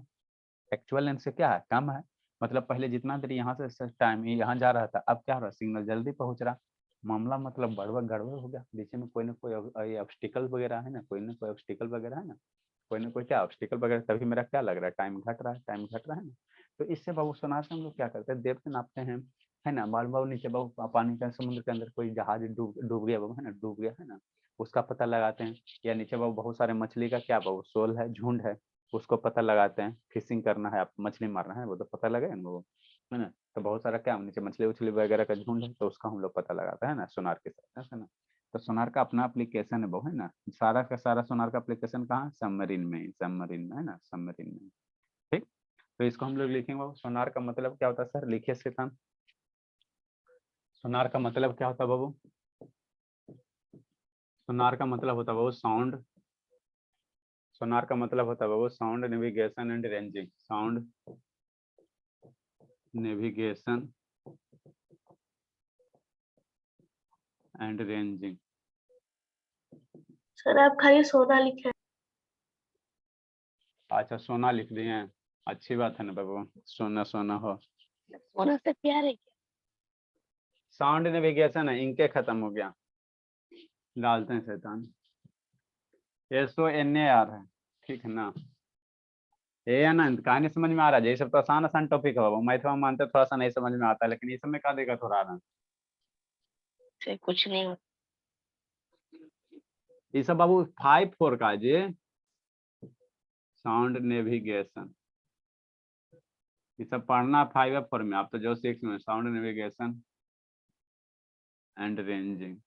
एक्चुअल लेंथ से क्या है, कम है। मतलब पहले जितना देर यहाँ से टाइम यहाँ जा रहा था, अब क्या हो रहा है, सिग्नल जल्दी पहुंच रहा। मामला मतलब गड़बड़ गड़बड़ हो गया, बीच में कोई ना कोई ऑब्स्टिकल वगैरह है ना कोई ऑब्स्टिकल वगैरह है ना, कोई ना कोई क्या ऑब्स्टिकल वगैरह, तभी मेरा क्या लग रहा है, टाइम घट रहा है, टाइम घट रहा है ना। तो इससे बाबू सोनार से हम लोग क्या करते हैं, डेप्थ नापते हैं, है ना। बाल बाबू नीचे बाबू पानी का समुद्र के अंदर कोई जहाज डूब गया बाबू, है ना, डूब गया, है ना, उसका पता लगाते हैं। या नीचे बाबू बहुत सारे मछली का क्या बाबू शोल है, झुंड है, उसको पता लगाते हैं। फिशिंग करना है, आप मछली मारना है, वो तो पता लगे ना वो, है ना। तो बहुत सारा क्या नीचे मछली उछली वगैरह का झुंड है, तो उसका हम लोग पता लगाते हैं ना सोनार के साथ, है ना। तो सोनार का अपना एप्लीकेशन है वो, है ना। सारा का सारा सोनार का एप्लीकेशन कहाँ, सबमरीन में, सबमरीन में, है ना, सबमरीन में। ठीक। तो इसको हम लोग लिखेंगे बाबू, सोनार का मतलब क्या होता है सर, लिखिए श्रीकांत। सोनार का मतलब क्या होता है बाबू, सोनार का मतलब होता है बाबू साउंड सोनार का मतलब होता है बाबू sound navigation and ranging, sound navigation and ranging. Sir आप खाली सोना लिखे हैं। अच्छा सोना लिख दिए हैं, अच्छी बात है ना बाबू, सोना सोना हो। सोना से प्यार है क्या? साउंड नेविगेशन है, इनके खत्म हो गया, डालते हैं शैतान। SONAR है, ठीक है ना। ये है ना, कहानी समझ में आ रहा है। ये सब तो आसान आसान टॉपिक है बाबू, मैथ में मानते थोड़ा सा नहीं समझ में आता है, लेकिन ये सब में क्या देगा थोड़ा आना। सर कुछ नहीं होता। ये सब बाबू 5-4 का जी, साउंड नेविगेशन ये सब पढ़ना 5-4 में, आप तो जो 6 में, साउंड नेविगेशन एंड रेंजिंग।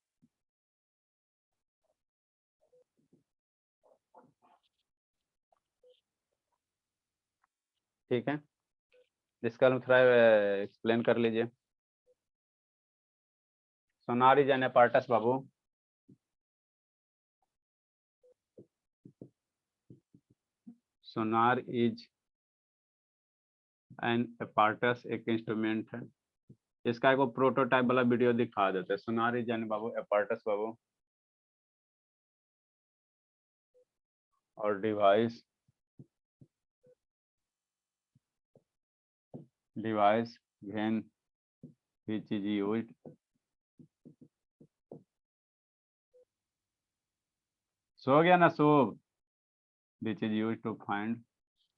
ठीक है, इसका थोड़ा एक्सप्लेन कर लीजिए। सोनार इज एन apparatus बाबू, सोनार इज एन apparatus एक इंस्ट्रूमेंट है। इसका एक प्रोटोटाइप वाला वीडियो दिखा देते हैं। सोनार इज एन बाबू apparatus बाबू और device when which is used सो गया ना शुभ, which is used to find,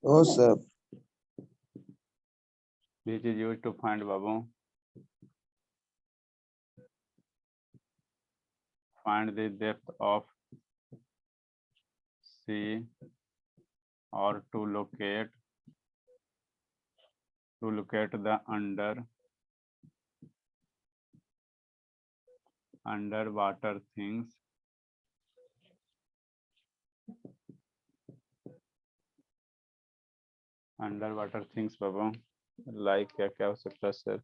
Oh, sir. which is used to find Babu, find the depth of sea or to locate the underwater things, underwater things Babu, like क्या क्या हो सकता है sir.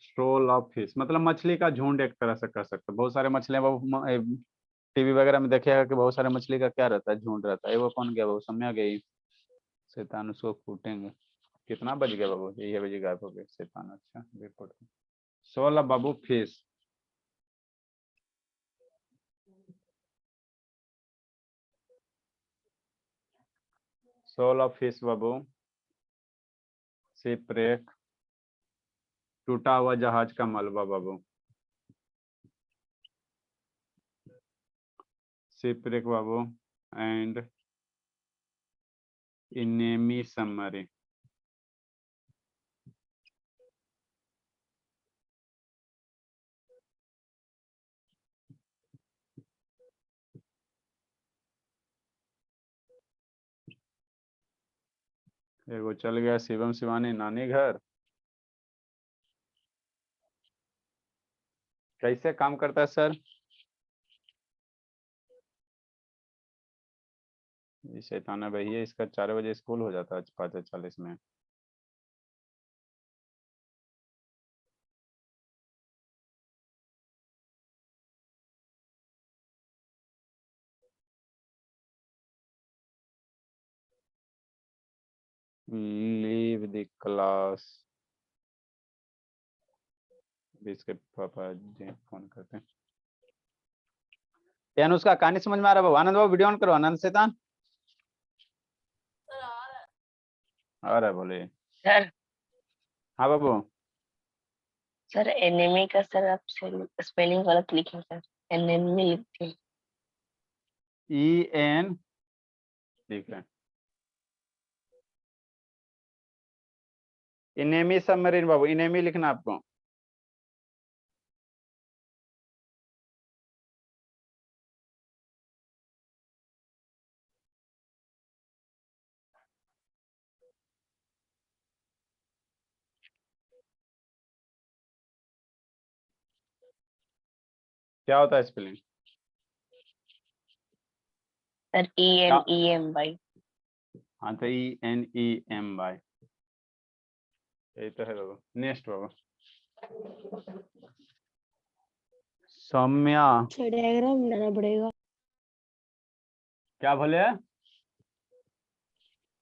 shoal of fish मतलब मछली का झुंड एक तरह से कर सकते हैं। बहुत सारे मछलियां बाबू टीवी वगैरह में देखिएगा कि बहुत सारे मछली का क्या रहता है, झुंड रहता है। वो कौन गया बाबू, समय गई, शैतान उसको कूटेंगे। कितना बज गया बाबू, ये बजे गायब हो गए शैतान। अच्छा रिपोर्ट, shoal of बाबू फिश, shoal of fish बाबू, शिपरेक टूटा हुआ जहाज का मलबा बाबू, शिपरेक बाबू एंड enemy submarine। एगो चल गया शिवम शिवानी नानी घर। कैसे काम करता है सर, ये शैतान है भैया, इसका 4 बजे स्कूल हो जाता है 5:40 में। लीव द क्लास, इसके पापा जी फोन करते हैं। यान उसका कहानी समझ में आ रहा है बाबू। आनंद बाबू वीडियो ऑन करो, आनंद शैतान आ रहा है, बोले सर हाँ बाबू। सर एनिमी का सर आप स्पेलिंग गलत लिखे सर, एनिमी लिखते हैं। EN ठीक है, इनेमी सबमरीन बाबू, इनेमी लिखना आपको। क्या होता है स्पेलिंग सर ENEMY। हाँ तो ENEMY यही तो है बाबू। नेक्स्ट बाबू, सौम्या डायग्राम बनाना पड़ेगा। क्या बोले?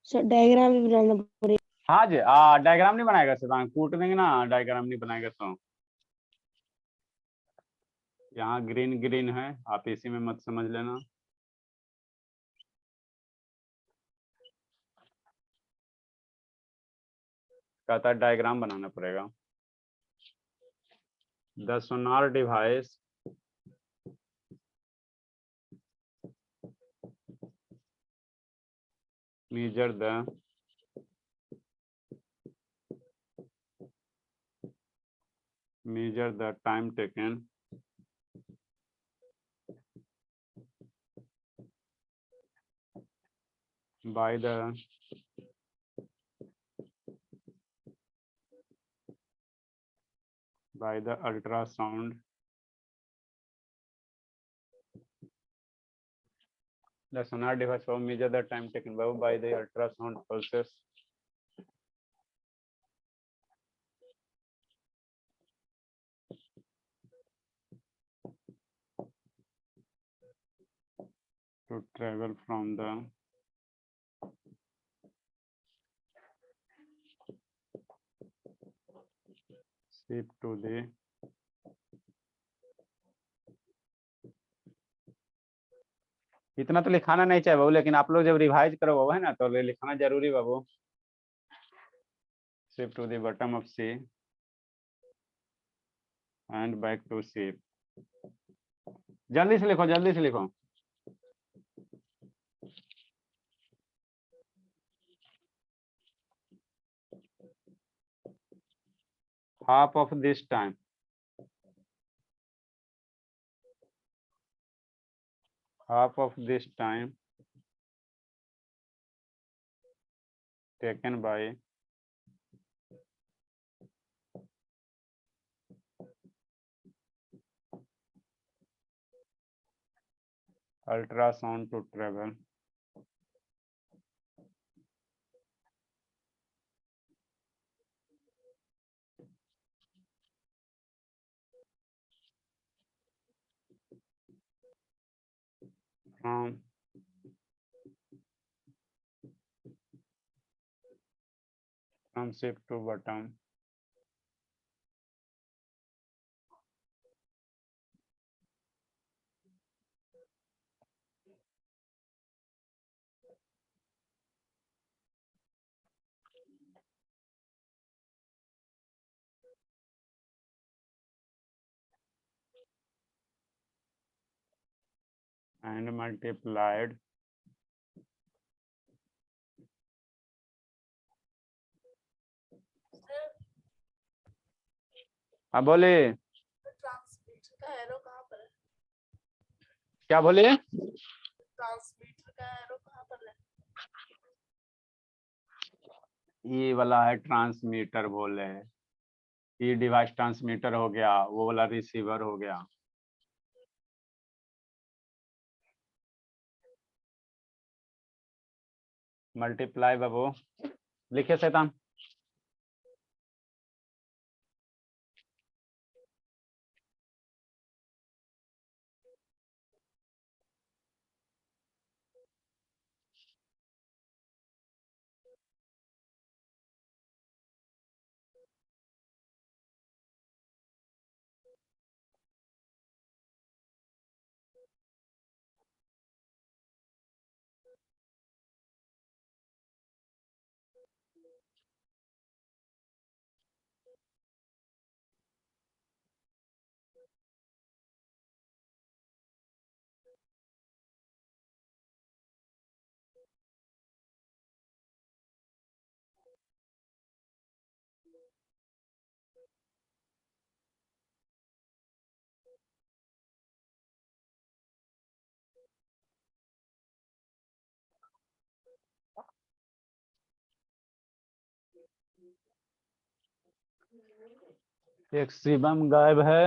सर डायग्राम भी बनाना पड़ेगा। हाँ जी, डायग्राम नहीं बनाएगा सर, कूट देंगे ना, डायग्राम नहीं बनाएगा तो। यहाँ ग्रीन ग्रीन है, आप इसी में मत समझ लेना। कहता है डायग्राम बनाना पड़ेगा। The Sonar device measure the time taken by the ultrasound. The sonar device will measure the time taken by the ultrasound pulses to travel from the ship to the इतना तो लिखाना नहीं चाहिए बाबू, लेकिन आप लोग जब रिवाइज करो है ना तो लिखाना जरूरी बाबू। ship to the bottom of sea and back to ship। जल्दी से लिखो, जल्दी से लिखो। half of this time taken by ultrasound to travel from ship to bottom and multiplied हाँ बोले, ट्रांसमीटर का एरो कहाँ पर है? क्या बोले? ट्रांसमीटर का एरो कहाँ पर है? ये वाला है ट्रांसमीटर बोले, ये डिवाइस ट्रांसमीटर हो गया, वो वाला रिसीवर हो गया। मल्टीप्लाई बाबू लिखे शैतान। एक शिवम गायब है।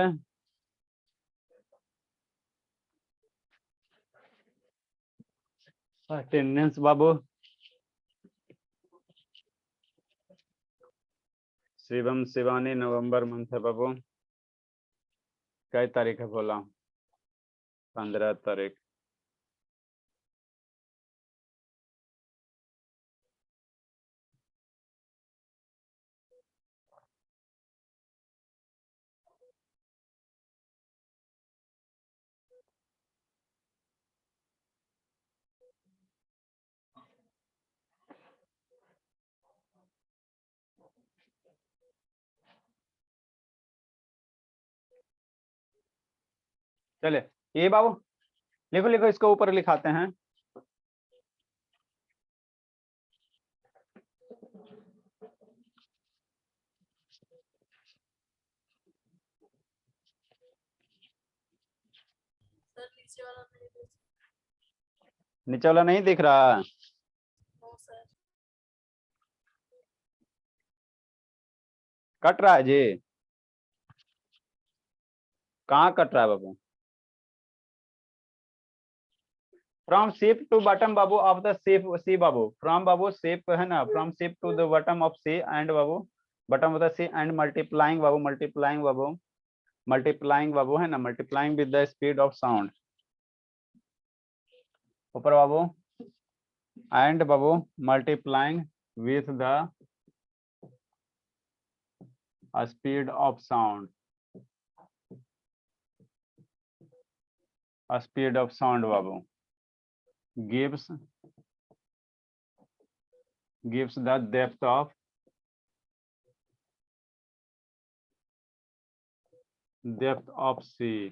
अटेंडेंस बाबू, शिवम शिवानी नवंबर मंथ है बाबू। कई तारीख है बोला? 15 तारीख। चले ये बाबू लिखो लिखो, इसको ऊपर लिखाते हैं। सर नीचे वाला नहीं देख। नीचे वाला नहीं दिख रहा? No sir. कट रहा है जी? कहाँ कट रहा है बाबू? फ्रॉम शिप टू बॉटम बाबू ऑफ द शिप, सी बाबू, फ्रॉम बाबू शिप है ना, from ship to the bottom of sea and बाबू, bottom of the sea and multiplying बाबू, मल्टीप्लाइंग बाबू, मल्टीप्लाइंग बाबू है ना, multiplying with the speed of sound. ऊपर बाबू एंड बाबू multiplying with the speed of sound, speed of sound बाबू gives the depth of sea।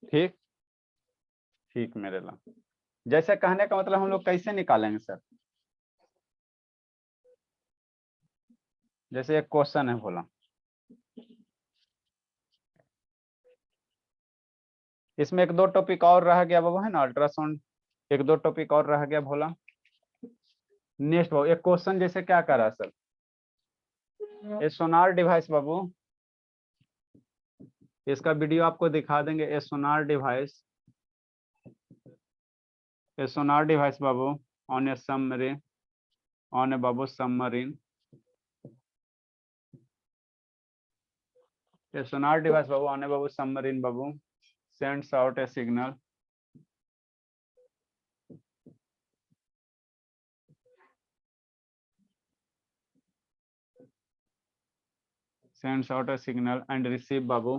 ठीक ठीक मेरे ला, जैसे कहने का मतलब हम लोग कैसे निकालेंगे सर? जैसे एक क्वेश्चन है बोला, इसमें एक दो टॉपिक और रह गया बाबू है ना, अल्ट्रासाउंड एक दो टॉपिक और रह गया भोला। नेक्स्ट बाबू एक क्वेश्चन जैसे क्या कर रहा है सर, ये सोनार डिवाइस बाबू, इसका वीडियो आपको दिखा देंगे। ये सोनार डिवाइस, ये सोनार डिवाइस बाबू on a submarine, on a बाबू सबमरीन, ये सोनार डिवाइस बाबू ऑन ए बाबू सबमरीन बाबू sends out a signal, sends out a signal and receive babu,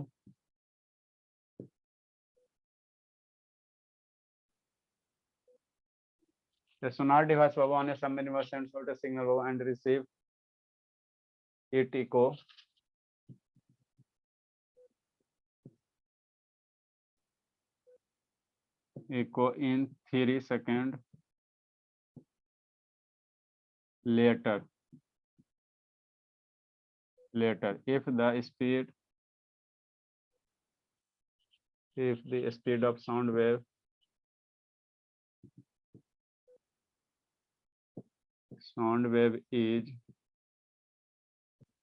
the sonar device babu on a submarine sends out a signal babu and receive it echo in 3 seconds later if the speed of sound wave is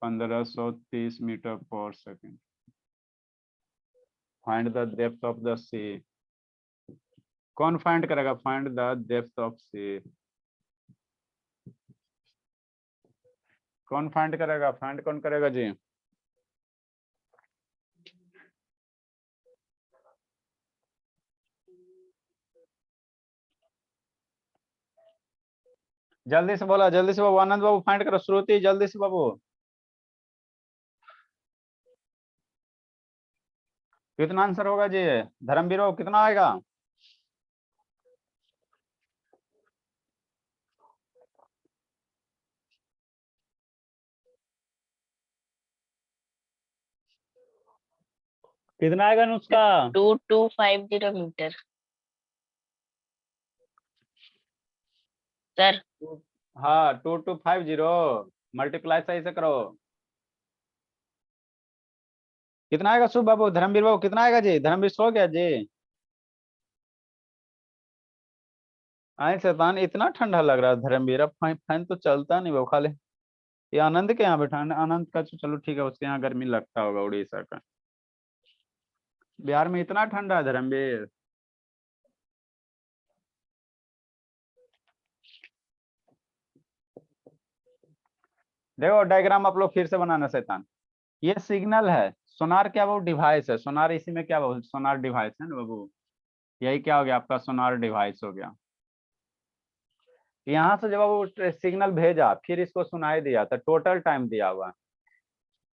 1530 metre per second. Find the depth of the sea. कौन find करेगा? Find the depth of sea. कौन find करेगा? Find कौन करेगा जी? जल्दी से बोला, जल्दी से बाबू, आनंद बाबू फाइंड करो, श्रुति जल्दी से बाबू। कितना आंसर होगा जी? धर्मवीर बाबू कितना आएगा? कितना आएगा नुस्खा? 2250 मीटर सर। हाँ 2250 मल्टीप्लाई सही से करो। कितना आएगा शुभ बाबू? धर्मवीर बाबू कितना आएगा जी? धर्मवीर सो गया जी? आए शैतान, इतना ठंडा लग रहा है धर्मवीर, अब फैन तो चलता नहीं बाबू खाली। ये आनंद के यहाँ बैठा, आनंद का तो चलो ठीक है, उसके यहाँ गर्मी लगता होगा उड़ीसा का। बिहार में इतना ठंडा है धर्मवीर? देखो डायग्राम आप लोग फिर से बनाना शैतान। ये सिग्नल है, सोनार क्या वो डिवाइस है, सोनार इसी में क्या वो सोनार डिवाइस है ना बाबू। यही क्या हो गया आपका? सोनार डिवाइस हो गया। यहाँ से जब वो सिग्नल भेजा फिर इसको सुनाई दिया तो टोटल टाइम दिया हुआ,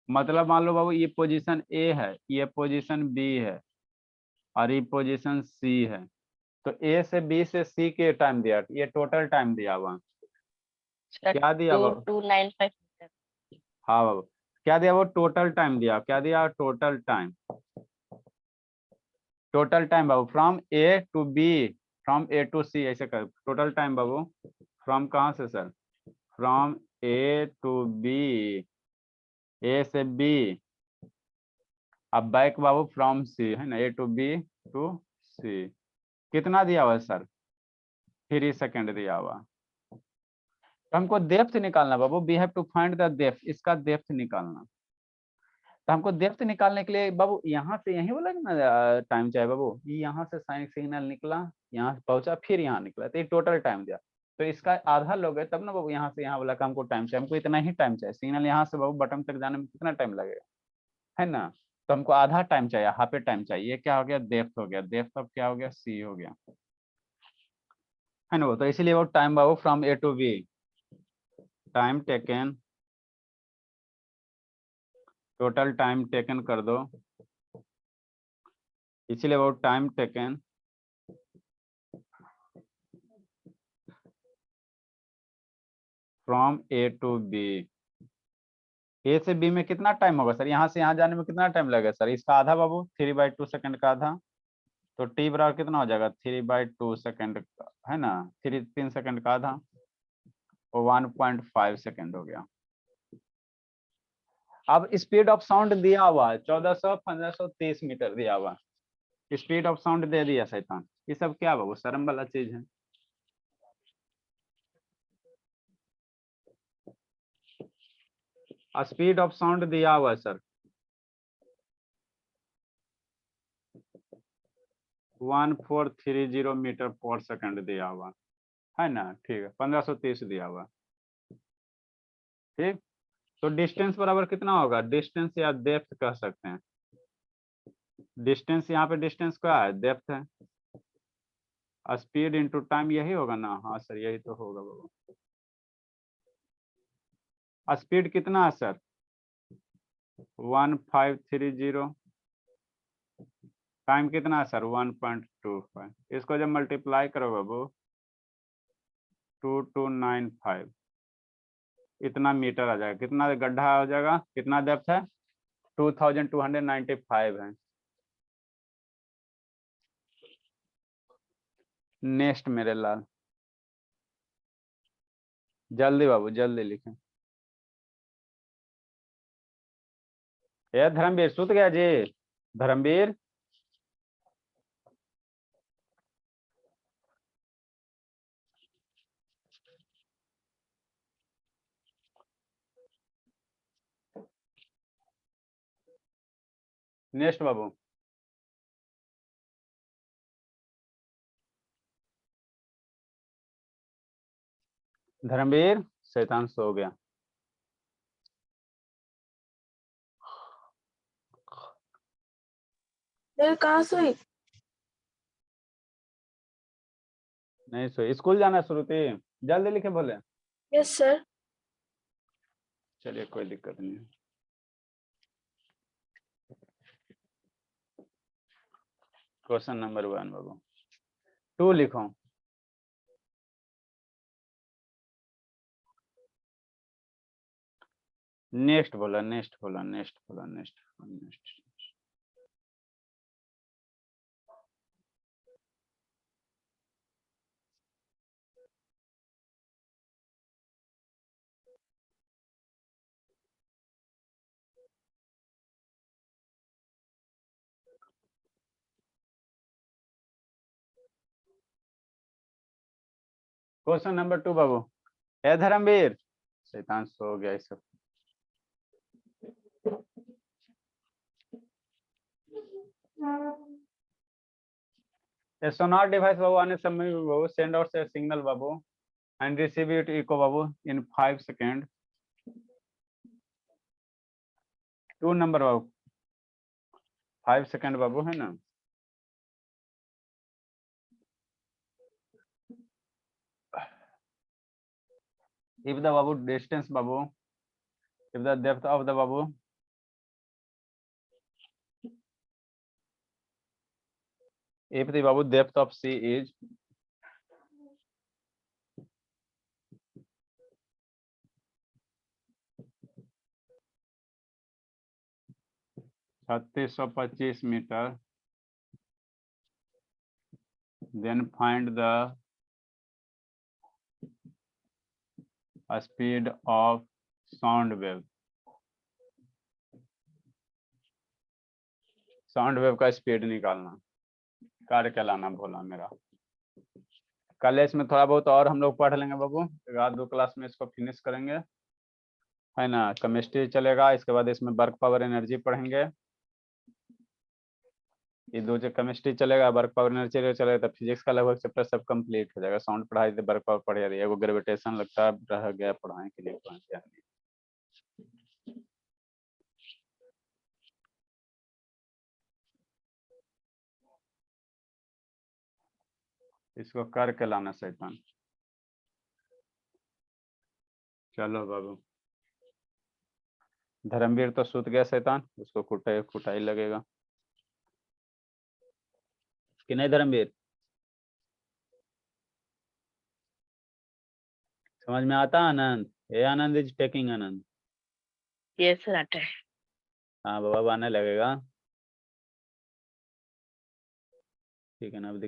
मतलब मान लो बाबू ये पोजीशन ए है, ये पोजीशन बी है और ये पोजीशन सी है, तो ए से बी से सी के टाइम दिया, ये टोटल टाइम दिया हुआ। क्या दिया बाबू? 2295 मीटर। हाँ बाबू, क्या दिया, वो टोटल टाइम दिया, क्या दिया, टोटल टाइम। टोटल टाइम बाबू from A to B, from A to C, ऐसे कर टोटल टाइम बाबू। फ्रॉम कहाँ से sir, from A to B, A से बी, अब बैक बाबू फ्रॉम सी, है ना, A to B to C. कितना दिया हुआ सर, 3 सेकेंड दिया हुआ। तो हमको डेप्थ निकालना बाबू, we have to find the depth, इसका डेप्थ निकालना। तो हमको डेप्थ निकालने के लिए बाबू यहाँ से यही बोला ना टाइम चाहिए बाबू, ये यहाँ से साइन सिग्नल निकला, यहाँ से पहुंचा, फिर यहाँ निकला, तो ये टोटल टाइम दिया। तो इसका आधा लोगे तब ना बाबू, यहाँ से यहाँ बोला कि हमको टाइम चाहिए, हमको इतना ही टाइम चाहिए। सिग्नल यहाँ से बाबू बटन तक जाने में कितना टाइम लगेगा, है ना। तो हमको आधा टाइम चाहिए, हाफ ए टाइम चाहिए। ये क्या हो गया, डेप्थ हो गया। डेप्थ अब क्या हो गया, सी हो गया, है ना। तो इसीलिए वो टाइम बाबू from A to B, time taken, total time taken कर दो, इसीलिए वो time taken from A to B. A से बी में कितना टाइम होगा सर, यहाँ से यहाँ जाने में कितना टाइम लगेगा सर, इसका आधा बाबू, 3/2 सेकंड का आधा। तो टी बराबर कितना हो जाएगा, 3/2 सेकंड, है ना, 3 सेकंड का आधा, वो 1.5 सेकंड हो गया। अब स्पीड ऑफ साउंड दिया हुआ है 1430 मीटर दिया हुआ, स्पीड ऑफ साउंड दे दिया शैतान। ये सब क्या बाबू, शर्म वाला चीज है। स्पीड ऑफ साउंड दिया हुआ है सर 1430 मीटर पर सेकंड दिया हुआ, है ना, ठीक है, 1530 दिया हुआ, ठीक। तो डिस्टेंस बराबर कितना होगा, डिस्टेंस या डेप्थ कह सकते हैं। डिस्टेंस यहाँ पे डिस्टेंस क्या है, डेप्थ है। स्पीड इंटू टाइम यही होगा ना, हाँ सर यही तो होगा बाबू। स्पीड कितना है सर, 1530, टाइम कितना है सर 1.25। इसको जब मल्टीप्लाई करो बाबू 2295, इतना मीटर आ जाएगा। कितना गड्ढा हो जाएगा, कितना डेप्थ है, 2295 है। नेक्स्ट मेरे लाल, जल्दी बाबू जल्दी लिखें। ये धर्मवीर सुत गया जी, धर्मवीर। नेक्स्ट बाबू, धर्मवीर, शैतान सो गया। सर कहाँ सोई? नहीं सो, स्कूल जाना श्रुति, जल्दी लिखे बोले। Yes sir. चलिए कोई दिक्कत नहीं है। क्वेश्चन नंबर 1 बाबू, 2 लिखो। नेक्स्ट बोला, नेक्स्ट बोला, नेक्स्ट बोला, नेक्स्ट नेक्स्ट। क्वेश्चन नंबर 2 बाबू, ए धर्मवीर, शैतान सो गया इस सब। A sonar device babu on a submarine babu send out a signal babu and receive it echo babu in 5 seconds. 2 number Babu 5 second बाबू, है ना। If the babu distance babu, if the depth of the babu, if the babu depth of sea is 3625 metre, then find the speed of sound wave। Sound wave का speed निकालना, कार्य कहलाना बोला मेरा। कल इसमें थोड़ा बहुत और हम लोग पढ़ लेंगे बाबू, एक आध दो क्लास में इसको फिनिश करेंगे, है ना। केमिस्ट्री चलेगा, इसके बाद इसमें वर्क पावर एनर्जी पढ़ेंगे। ये दो जो केमिस्ट्री चलेगा, वर्क पावर एनर्जी चलेगा, तो फिजिक्स का लगभग चैप्टर सब कंप्लीट हो जाएगा। साउंड पढ़ाई थे, वर्क पावर पढ़े रही है, वो ग्रेविटेशन लगता है रह गया पढ़ाने के लिए। इसको करके लाना शैतान। चलो बाबू, धर्मवीर तो सूत गया शैतान, उसको कुटाई लगेगा कि नहीं धर्मवीर? समझ में आता आनंद? ये Anand is taking Anand. Yes sir आता है। हाँ बाबा आने लगेगा, ठीक है ना। अब